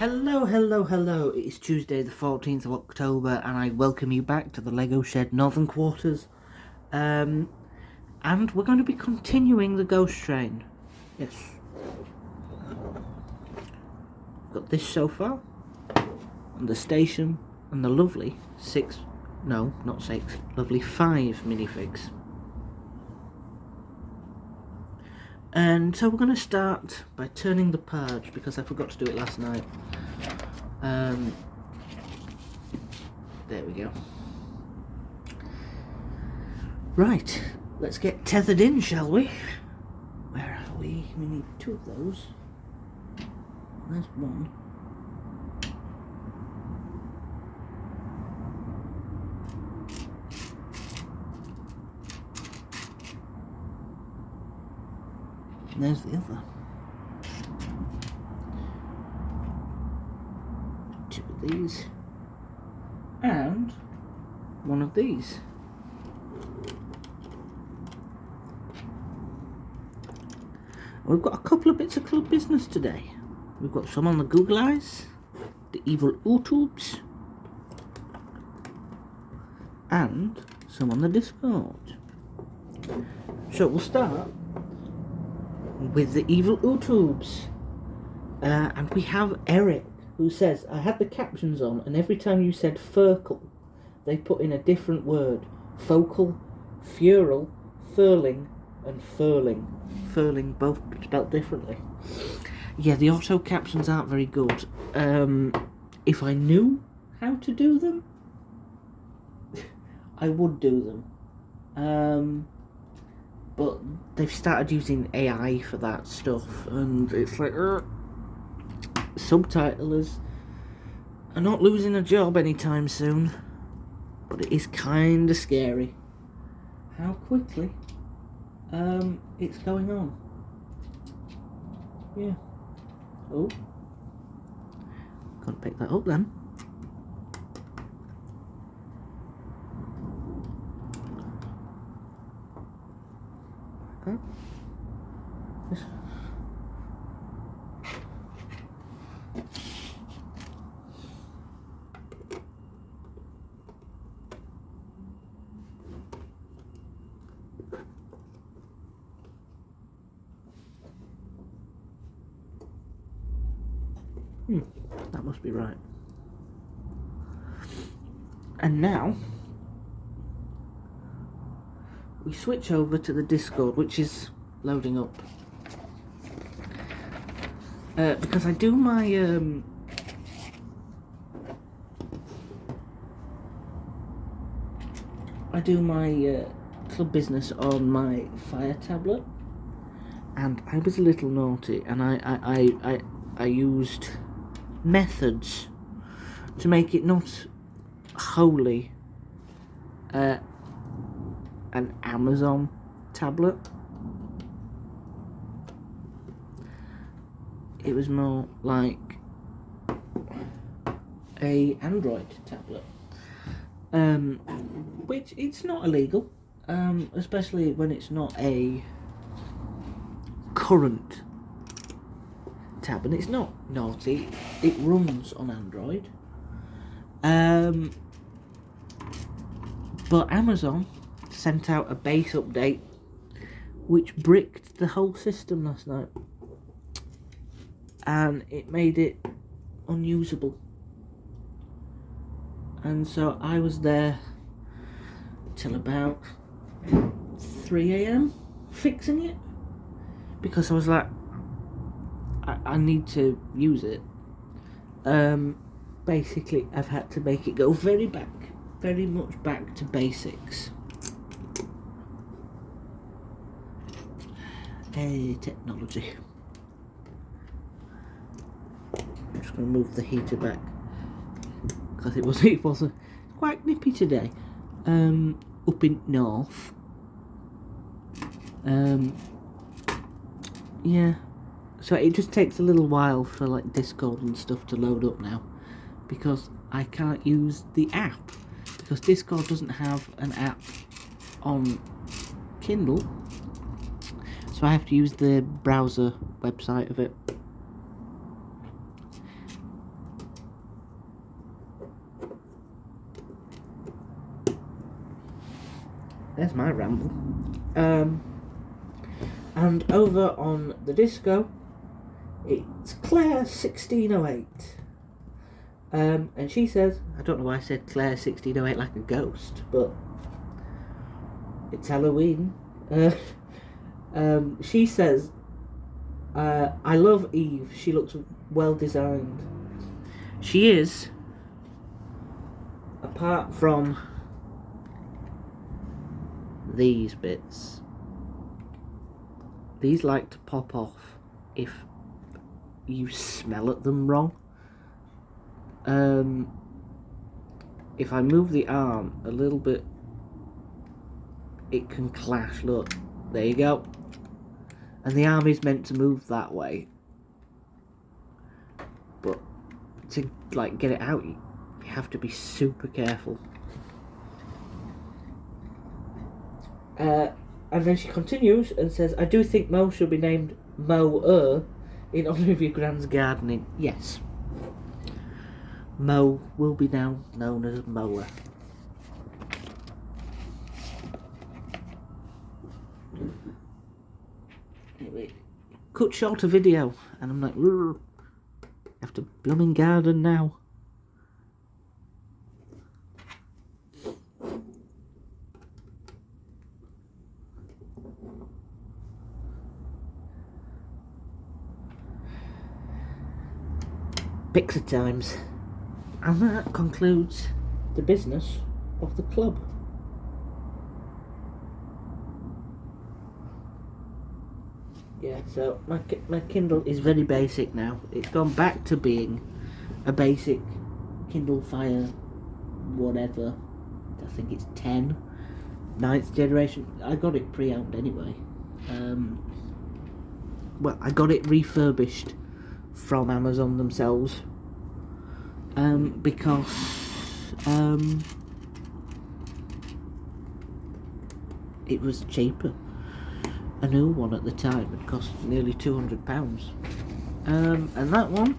Hello, it's Tuesday the 14th of October and I welcome you back to the Lego Shed Northern Quarters. And we're going to be continuing the ghost train. Yes. Got this so far, and the station, and the lovely lovely 5 minifigs. And so we're going to start by turning the purge, because I forgot to do it last night. There we go. Right, let's get tethered in, shall we? Where are we? We need 2 of those. There's 1. And there's the other. 2 of these. And 1 of these. We've got a couple of bits of club business today. We've got some on the Google Eyes, the evil YouTubes, and some on the Discord. So we'll start with the evil YouTubes. And we have Eric, who says, I had the captions on, and every time you said furkle, they put in a different word. Focal, fural, furling, and furling. Furling, both spelled differently. Yeah, the auto captions aren't very good. If I knew how to do them, I would do them. But they've started using AI for that stuff, and it's like, subtitlers are not losing a job anytime soon, but it is kind of scary how quickly it's going on. Yeah. Oh, can't pick that up then. Okay. That must be right. And now we switch over to the Discord, which is loading up. Because I do my club business on my Fire tablet, and I was a little naughty, and I used methods to make it not wholly an Amazon tablet. It was more like a Android tablet, which it's not illegal, especially when it's not a current tab, and it's not naughty. It runs on Android, but Amazon sent out a base update which bricked the whole system last night, and it made it unusable. And so I was there till about 3 AM fixing it, because I was like, I need to use it. Basically, I've had to make it go very much back to basics. Technology. I'm just going to move the heater back, because it was quite nippy today. Up in north. Yeah. So it just takes a little while for like Discord and stuff to load up now, because I can't use the app, because Discord doesn't have an app on Kindle, so I have to use the browser website of it. there's my ramble. And over on the disco, it's Claire 1608. And she says, I don't know why I said Claire 1608 like a ghost, but it's Halloween. She says, I love Eve. She looks well designed. She is, apart from these bits. These like to pop off if you smell at them wrong. If I move the arm a little bit, it can clash. Look, there you go. And the arm is meant to move that way, but to like get it out, you have to be super careful. And then she continues and says, I do think Mo should be named Mo in honour of your grand's gardening. Yes, Mo will be now known as Mower. Anyway, cut short a video, and I'm like, I have to blooming garden now. Pixar times. And that concludes the business of the club. Yeah, so my Kindle is very basic now. It's gone back to being a basic Kindle Fire whatever. I think it's 10. 9th generation. I got it pre-owned anyway. Well, I got it refurbished from Amazon themselves, because it was cheaper. A new one at the time had cost nearly £200, and that one,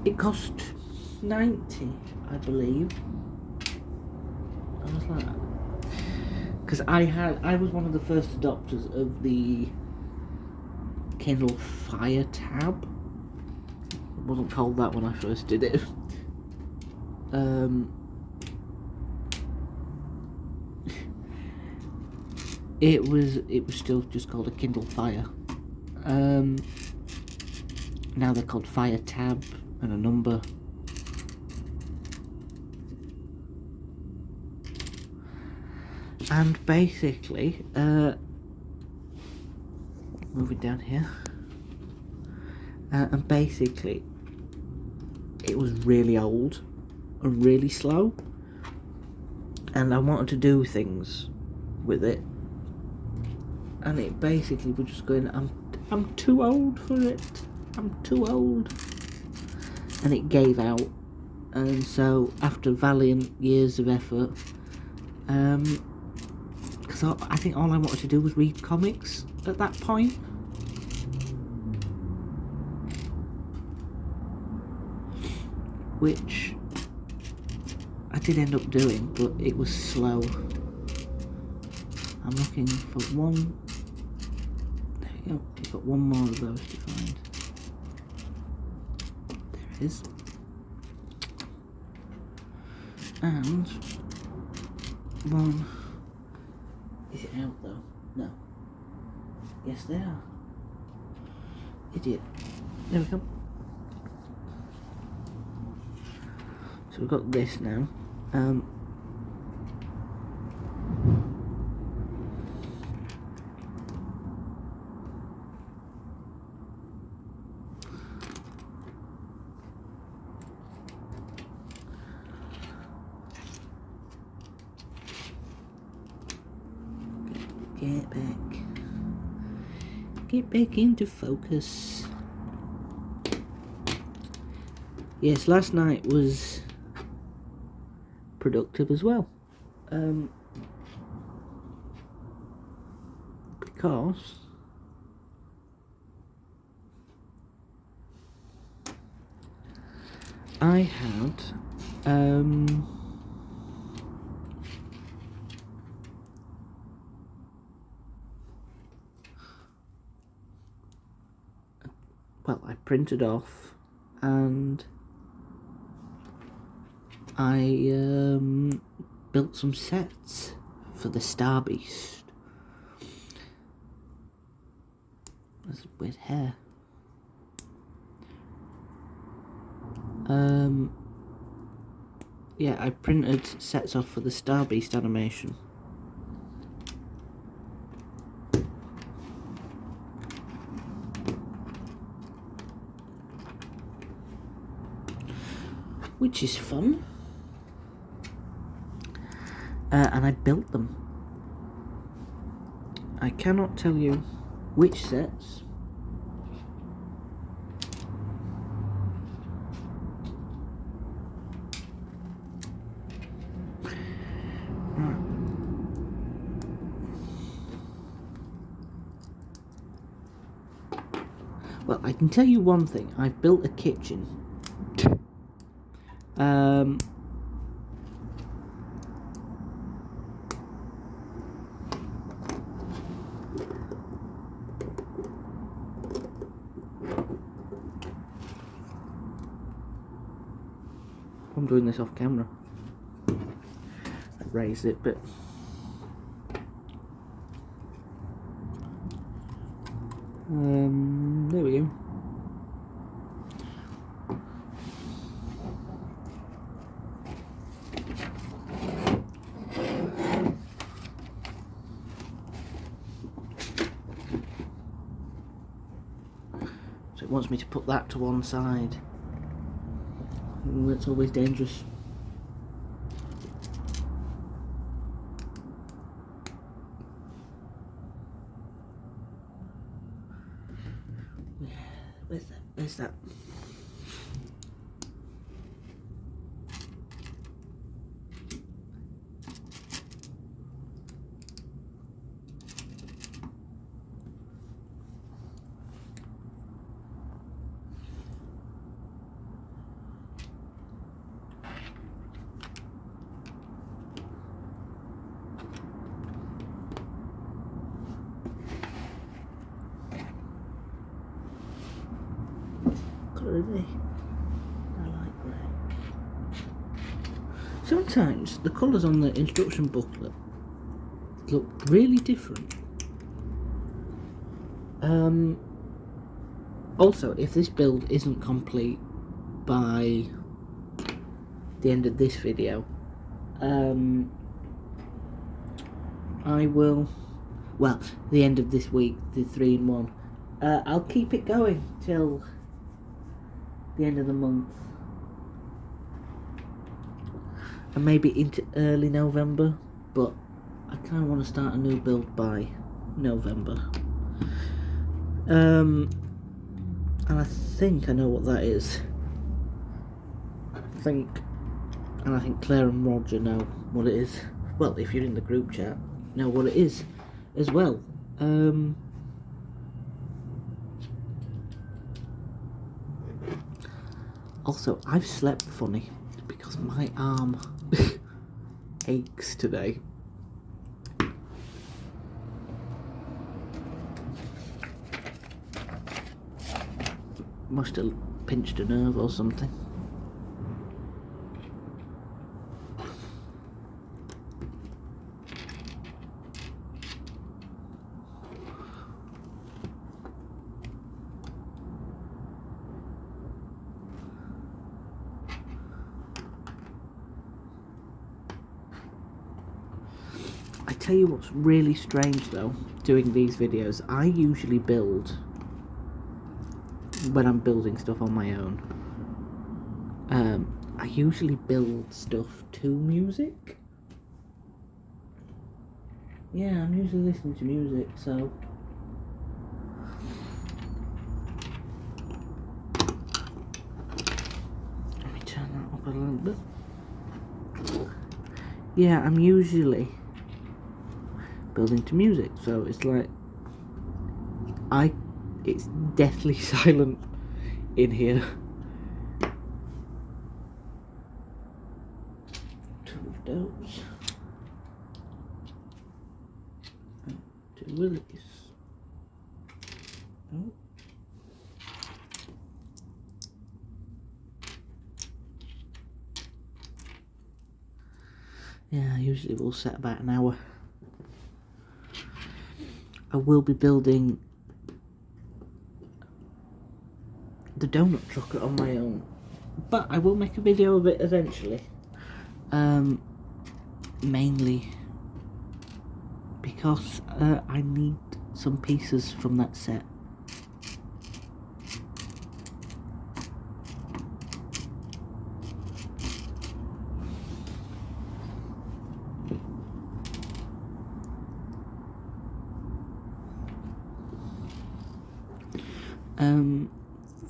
it cost 90, I believe. I was like, because I was one of the first adopters of the Kindle Fire tab. It wasn't called that when I first did it. It was still just called a Kindle Fire. Now they're called Fire Tab and a number. And basically, moving down here, and basically it was really old and really slow, and I wanted to do things with it, and it basically was just going, I'm too old for it, I'm too old, and it gave out. And so after valiant years of effort, because I think all I wanted to do was read comics at that point. Which I did end up doing, but it was slow. I'm looking for one. There we go. You've got one more of those to find. There it is. And one. Is it out though? No. Yes, they are. Idiot. There we go. So we've got this now. Get back into focus. Yes, last night was productive as well, because I had well, I printed off and I built some sets for the Star Beast. That's weird hair. Yeah, I printed sets off for the Star Beast animation. Which is fun. And I built them. I cannot tell you which sets. Well, I can tell you one thing. I've built a kitchen. I'm doing this off camera. I raised it, but there we go. So it wants me to put that to one side. It's always dangerous. Where's that? Where's that? Colour are they? I like grey. Sometimes the colours on the instruction booklet look really different. Also, if this build isn't complete by the end of this video, I will, well, the end of this week, the 3-in-1, I'll keep it going till the end of the month, and maybe into early November, but I kind of want to start a new build by November. And I think I know what that is. I think Claire and Roger know what it is. Well, if you're in the group chat, know what it is as well. Also, I've slept funny because my arm aches today. Must have pinched a nerve or something. I tell you what's really strange though, doing these videos, I usually build when I'm building stuff on my own. I usually build stuff to music. Yeah, I'm usually listening to music, so let me turn that up a little bit. Yeah, I'm usually building to music, so it's like it's deathly silent in here. Two of those. Two willies. Oh. Yeah, I usually will set about an hour. I will be building the donut truck on my own, but I will make a video of it eventually. Mainly because I need some pieces from that set.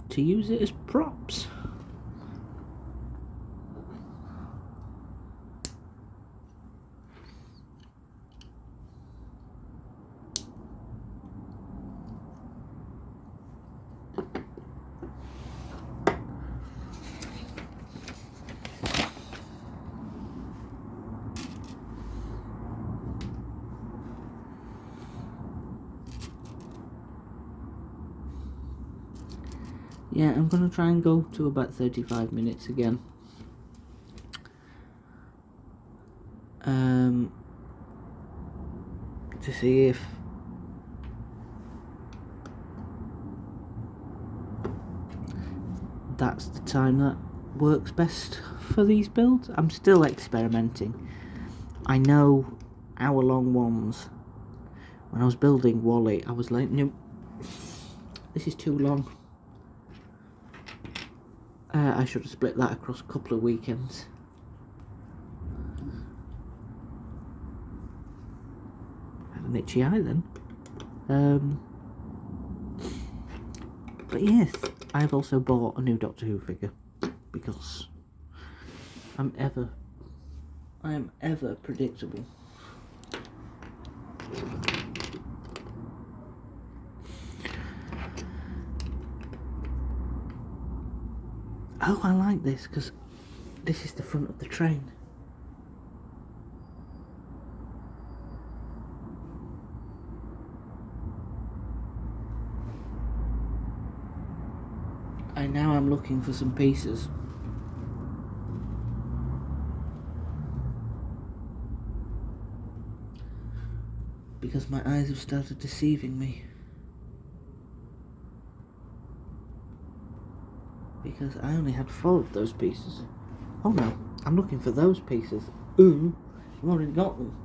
To use it as props. Yeah, I'm gonna try and go to about 35 minutes again. To see if that's the time that works best for these builds. I'm still experimenting. I know hour-long ones. When I was building Wally, I was like, nope, this is too long. I should have split that across a couple of weekends. Had an itchy eye then. But yes, I've also bought a new Doctor Who figure because I am ever predictable. Oh, I like this because this is the front of the train. And now I'm looking for some pieces. Because my eyes have started deceiving me. Because I only had 4 of those pieces. Oh no, I'm looking for those pieces. Ooh, I've already got them.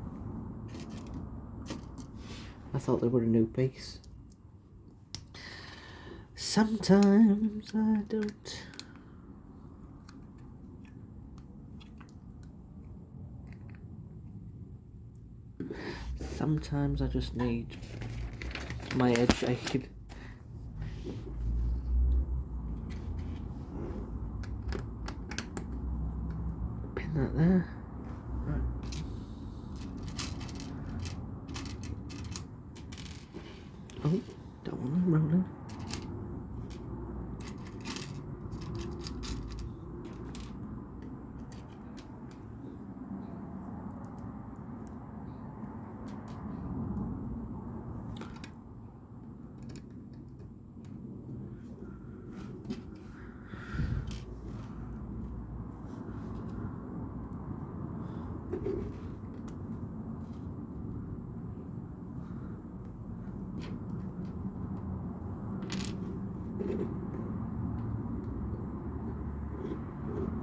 I thought they were a new piece. Sometimes I don't. Sometimes I just need my head shaken. Pin that there. Right. Oh, don't want them rolling.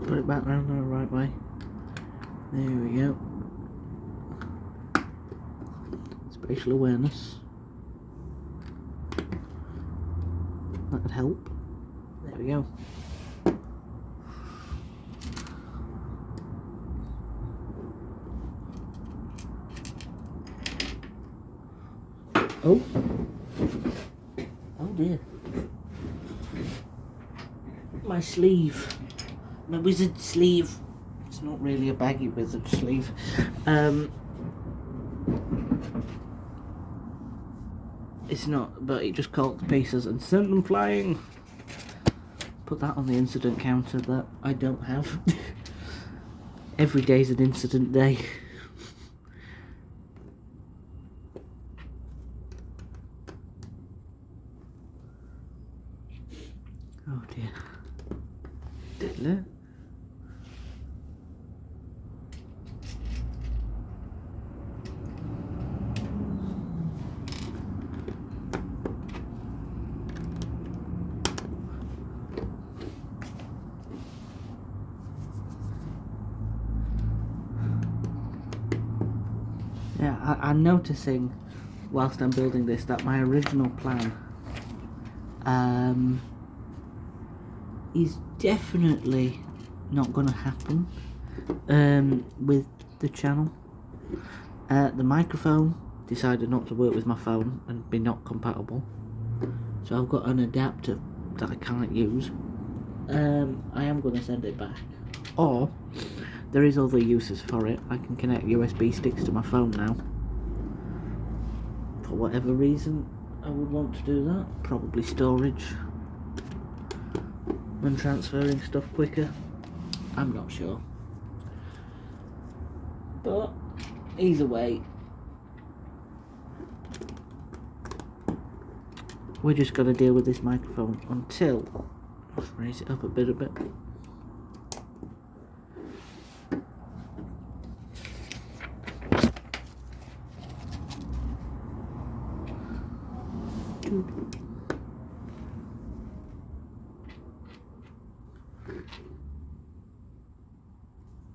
Put it back round the right way. There we go. Spatial awareness. That would help. There we go. Oh. Oh dear. My sleeve. My wizard sleeve. It's not really a baggy wizard sleeve. It's not, but it just caught the pieces and sent them flying. Put that on the incident counter that I don't have. Every day's an incident day. Oh dear. Diddler. Yeah, I'm noticing whilst I'm building this that my original plan is definitely not going to happen with the channel. The microphone decided not to work with my phone and be not compatible, so I've got an adapter that I can't use. I am going to send it back, or there is other uses for it. I can connect USB sticks to my phone now. For whatever reason I would want to do that, probably storage and transferring stuff quicker, I'm not sure. But either way, we're just going to deal with this microphone until, let's raise it up a bit.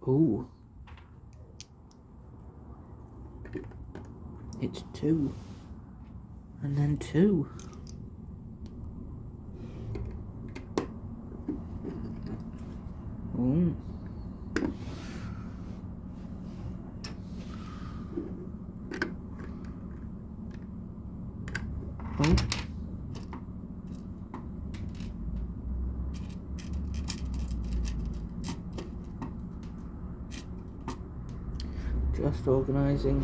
Ooh. It's 2. And then 2. Oh. Oh. Just organising.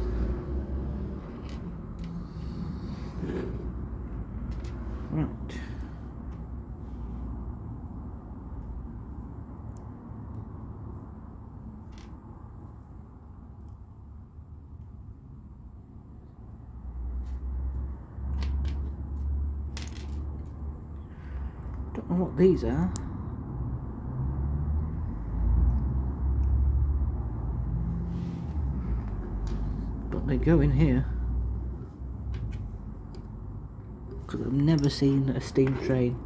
Right. Don't know what these are. But they go in here. Because I've never seen a steam train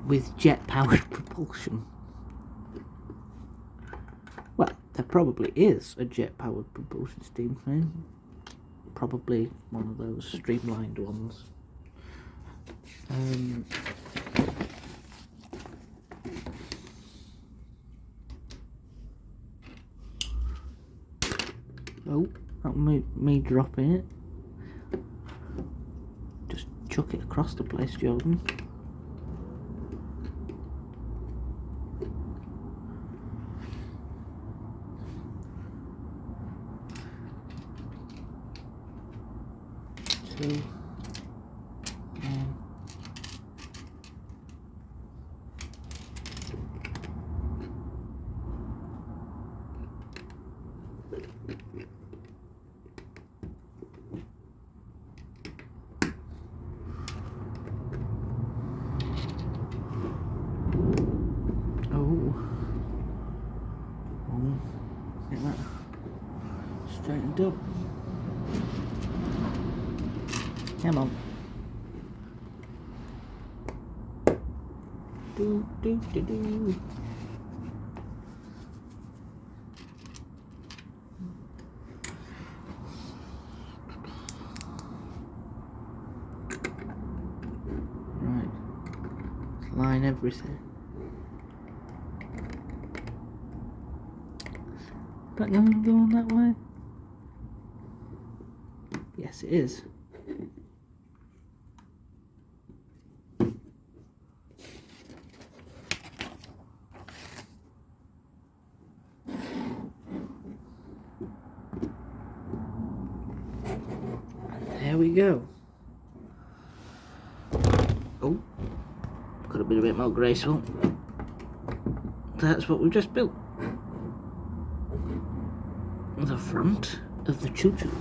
with jet-powered propulsion. Well, there probably is a jet-powered propulsion steam train. Probably one of those streamlined ones. Oh, that me dropping it. Just chuck it across the place, Jordan. Two. Get that straightened up. Come on. Do. Right. Let's line everything. Is that going to go on that way? Yes, it is. There we go. Oh, could have been a bit more graceful. That's what we've just built. The front of the choo-choo.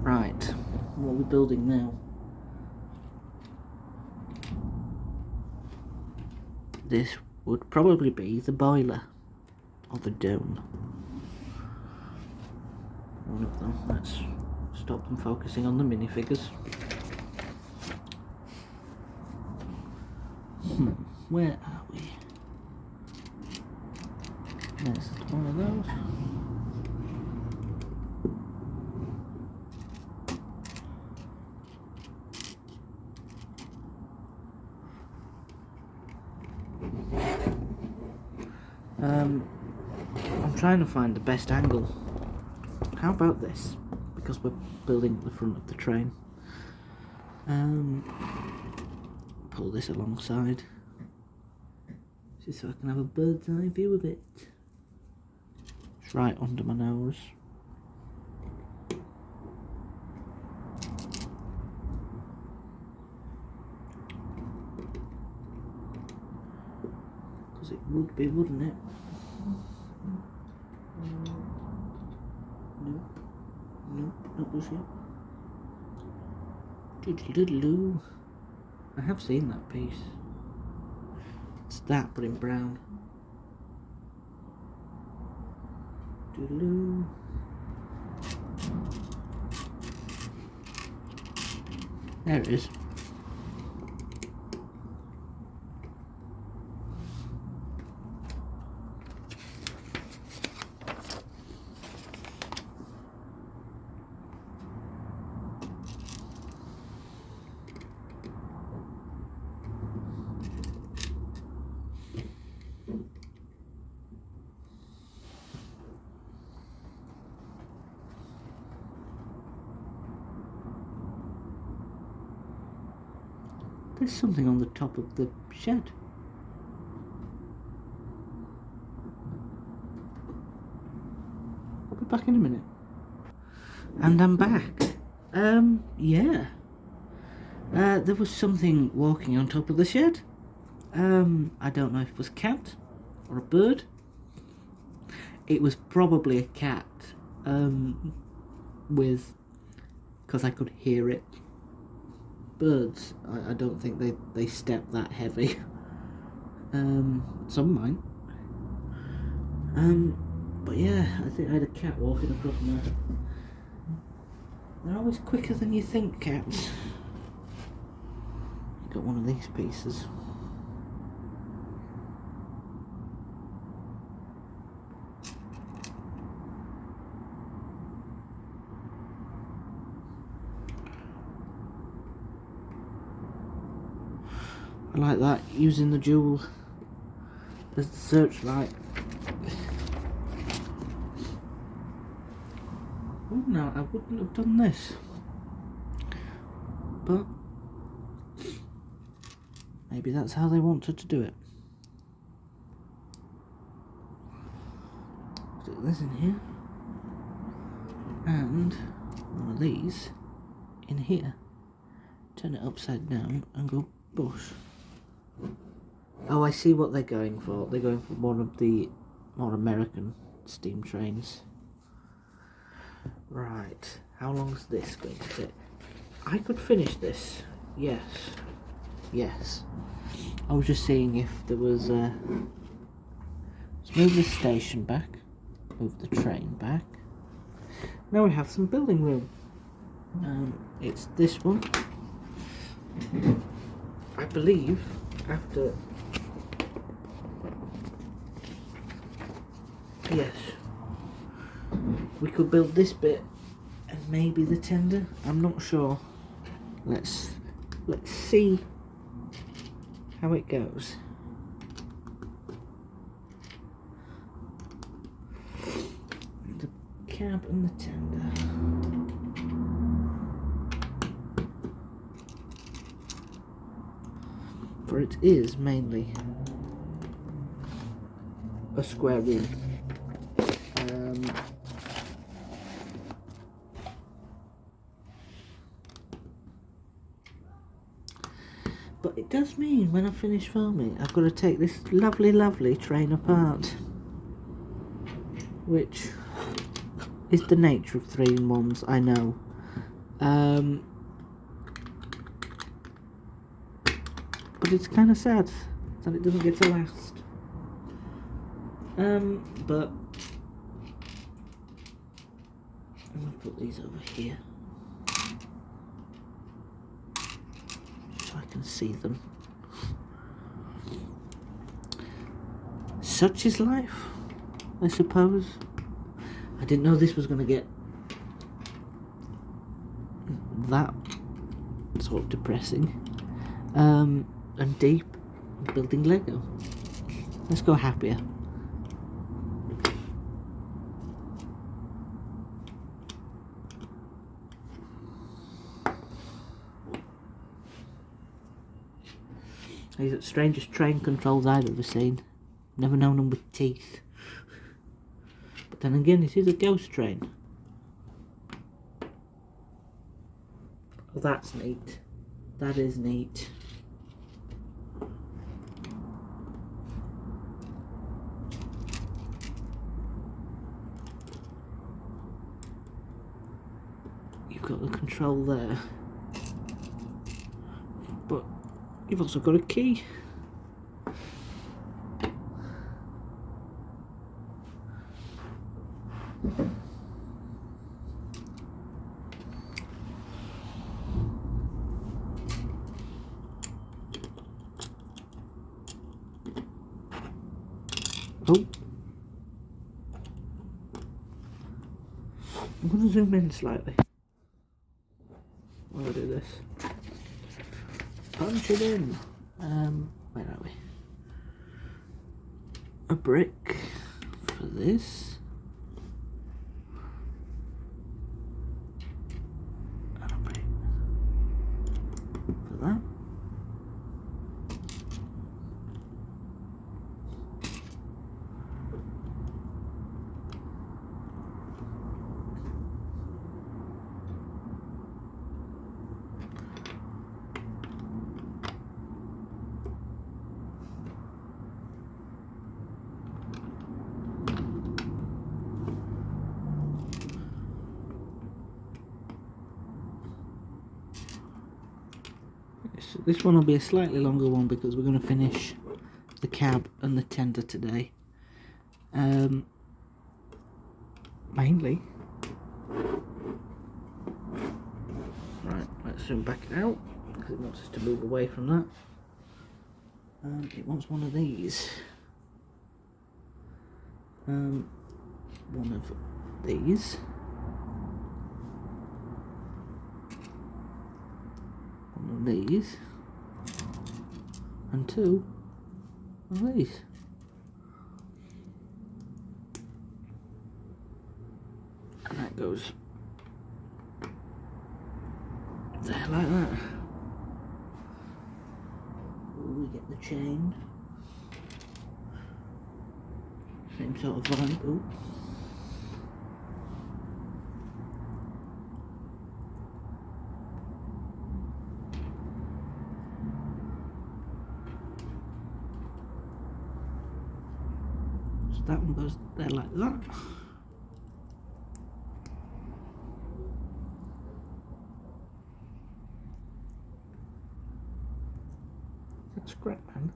Right, what are we building now? This would probably be the boiler, or the dome. One of them. Let's stop them focusing on the minifigures. Where are we? There's one of those. I'm trying to find the best angle. How about this? Because we're building the front of the train. Pull this alongside, just so I can have a bird's eye view of it. It's right under my nose. Because it would be, wouldn't it? No, not this yet. Doodle-doodle-doo. I have seen that piece. It's that, but in brown. Doodle-doo. There it is. There's something on the top of the shed. I'll be back in a minute. And I'm back. Yeah. There was something walking on top of the shed. I don't know if it was a cat or a bird. It was probably a cat. Because I could hear it. Birds, I don't think they step that heavy. Some might. But yeah, I think I had a cat walking across my... They're always quicker than you think, cats. Got one of these pieces. I like that, using the jewel as the searchlight. Oh no, I wouldn't have done this. But maybe that's how they wanted to do it. Stick this in here. And one of these in here. Turn it upside down and go bush. Oh, I see what they're going for. They're going for one of the more American steam trains. Right. How long is this going to take? I could finish this. Yes. Yes. I was just seeing if there was a... Let's move the station back. Move the train back. Now we have some building room. It's this one. I believe after... Yes. We could build this bit and maybe the tender. I'm not sure. Let's see how it goes. The cab and the tender. For it is mainly a square room. But it does mean when I finish filming, I've got to take this lovely, lovely train apart. Which is the nature of 3-in-1s, I know. But it's kind of sad that it doesn't get to last. But I'm going to put these over here so I can see them. Such is life, I suppose. I didn't know this was going to get that sort of depressing and deep. Building Lego. Let's go happier. He's the strangest train controls I've ever seen. Never known him with teeth. But then again, it is a ghost train. Oh, that's neat. That is neat. You've got the control there. But you've also got a key. Oh. I'm going to zoom in slightly while I do this. Punch it in. Where are we? A brick for this. And a brick for that. This one will be a slightly longer one because we're going to finish the cab and the tender today. Mainly. Right, let's zoom back out because it wants us to move away from that. It wants one of these. One of these. One of these. And two of these. And that goes there like that. We get the chain. Same sort of vibe. Ooh. So that one goes there like that. That's great, man.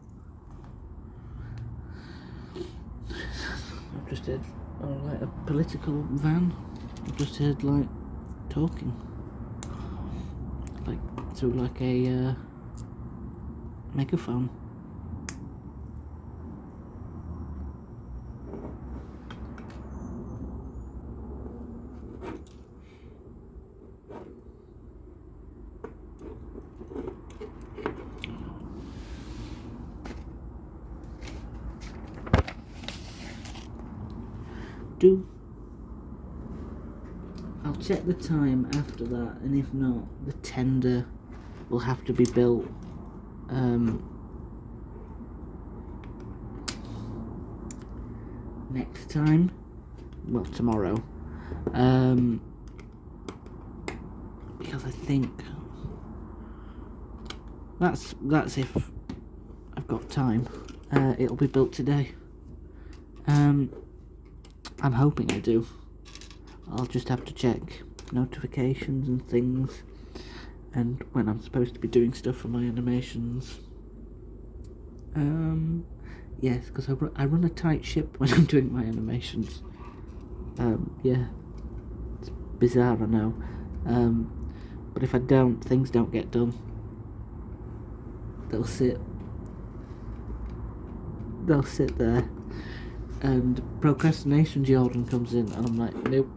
I've just heard, like a political van. I've just heard like talking, like through like a megaphone. I'll check the time after that, and if not, the tender will have to be built next time, well, tomorrow, because I think that's if I've got time. It'll be built today. I'm hoping I do. I'll just have to check notifications and things, and when I'm supposed to be doing stuff for my animations. Yes, because I run a tight ship when I'm doing my animations. Yeah, it's bizarre, I know. But if I don't, things don't get done. They'll sit there, and procrastination Jordan comes in, and I'm like, nope.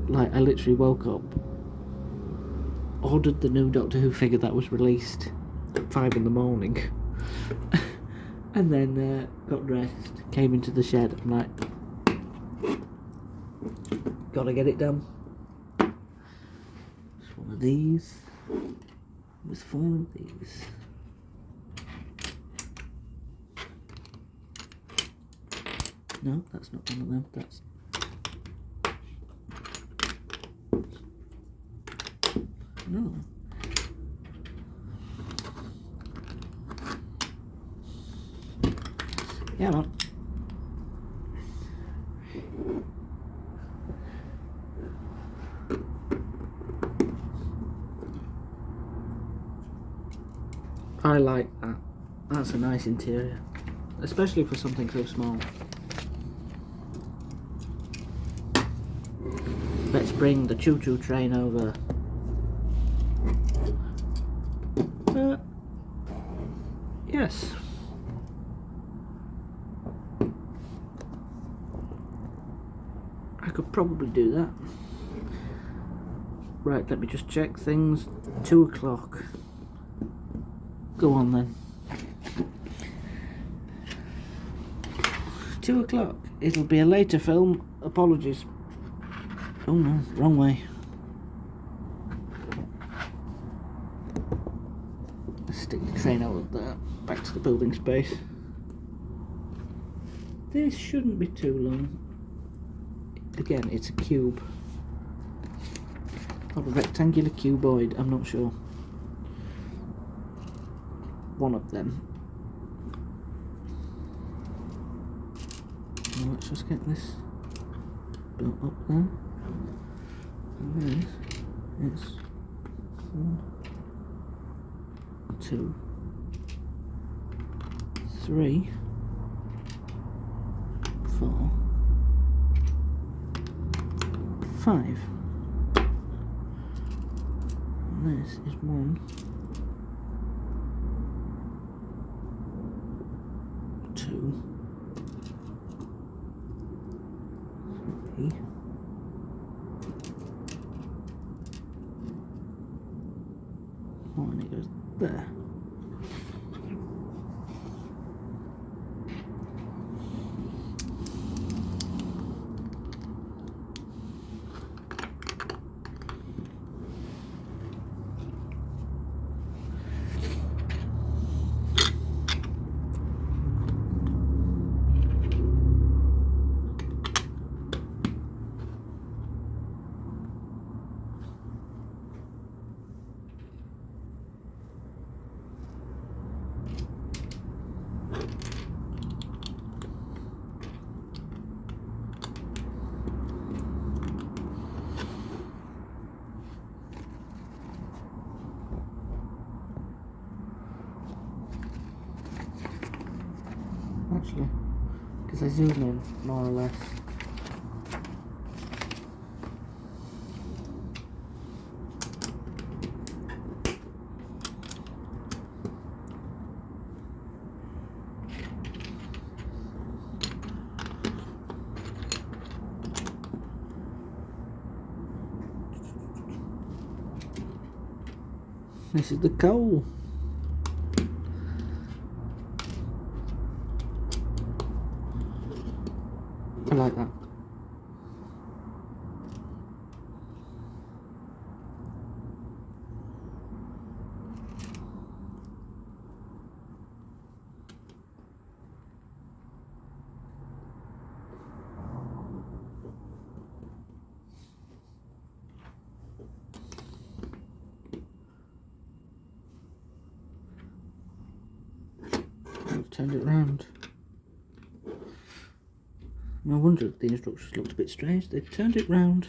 Like, I literally woke up, ordered the new Doctor Who figure that was released at 5 in the morning, and then got dressed, came into the shed. I'm like, gotta get it done. Just one of these. with 4 of these. No, that's not one of them. That's no. Yeah, man. I like that. That's a nice interior, especially for something so small. Let's bring the choo-choo train over. Yes. I could probably do that. Right, let me just check things. 2 o'clock. Go on then. 2 o'clock. It'll be a later film. Apologies. Oh no, wrong way. Let's stick the train out of there. Back to the building space. This shouldn't be too long. Again, it's a cube. Or a rectangular cuboid, I'm not sure. One of them. Now let's just get this built up there. And then it's 1, 2, 3, 4, 5. And this is 1, 2, 3, 4, and it goes there. Actually, because I zoom in more or less. This is the coal. I like that. I've turned it round. No wonder the instructions looked a bit strange. They turned it round.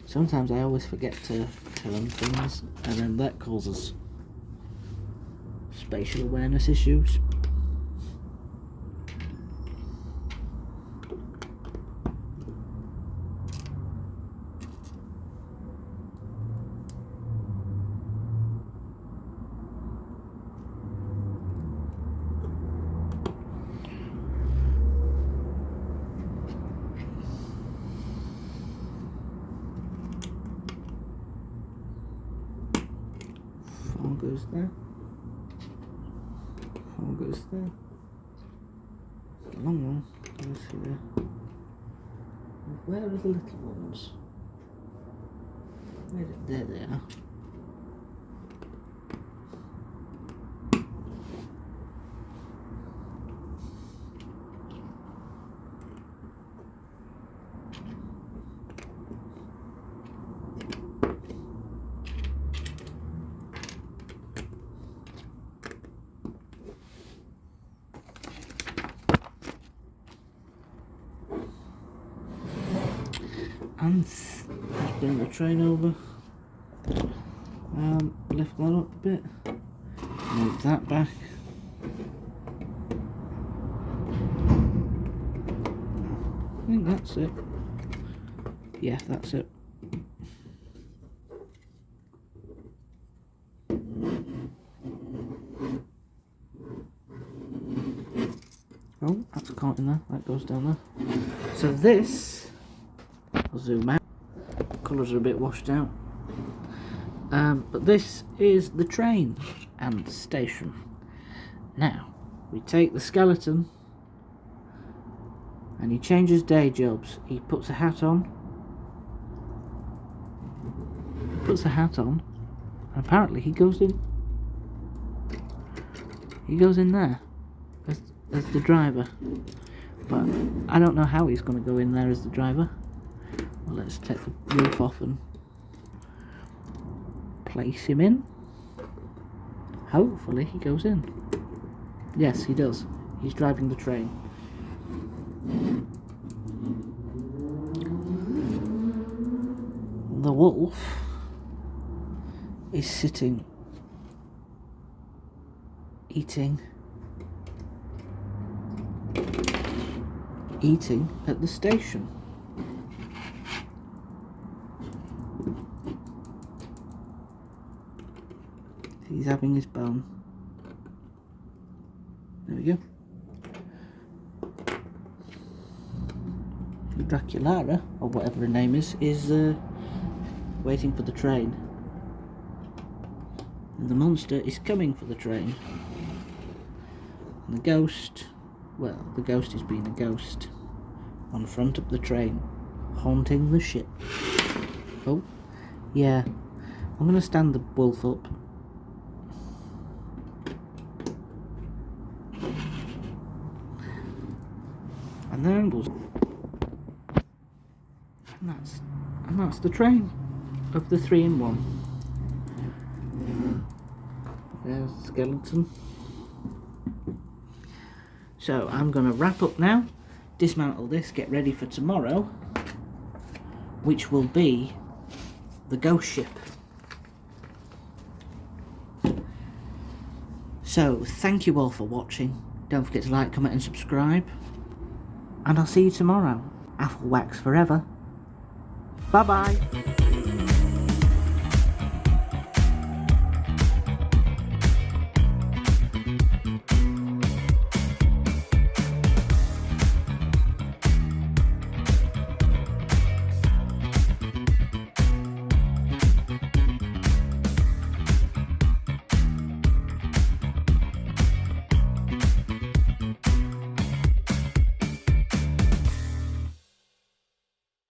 Sometimes I always forget to turn things, and then that causes spatial awareness issues. Four goes there. 4 goes there. The long one goes here. Where are the little ones? There they are. And let's bring the train over. Lift that up a bit. Move that back. I think that's it. Yeah, that's it. Oh, that's caught in there. That goes down there. So this, I'll zoom out. Colours are a bit washed out. But this is the train and the station. Now, we take the skeleton and he changes day jobs. He puts a hat on. And apparently he goes in. He goes in there as the driver. But I don't know how he's going to go in there as the driver. Well, let's take the roof off and place him in. Hopefully he goes in. Yes, he does. He's driving the train. The wolf is sitting eating at the station. He's having his bone. There we go. Draculara, or whatever her name is waiting for the train. And the monster is coming for the train. And the ghost, well, the ghost is being a ghost on front of the train, haunting the ship. Oh, yeah. I'm going to stand the wolf up. And there it goes. And that's the train of the 3-in-1. There's the skeleton. So I'm going to wrap up now, dismantle this, get ready for tomorrow, which will be the ghost ship. So thank you all for watching. Don't forget to like, comment and subscribe. And I'll see you tomorrow. Apple wax forever. Bye bye.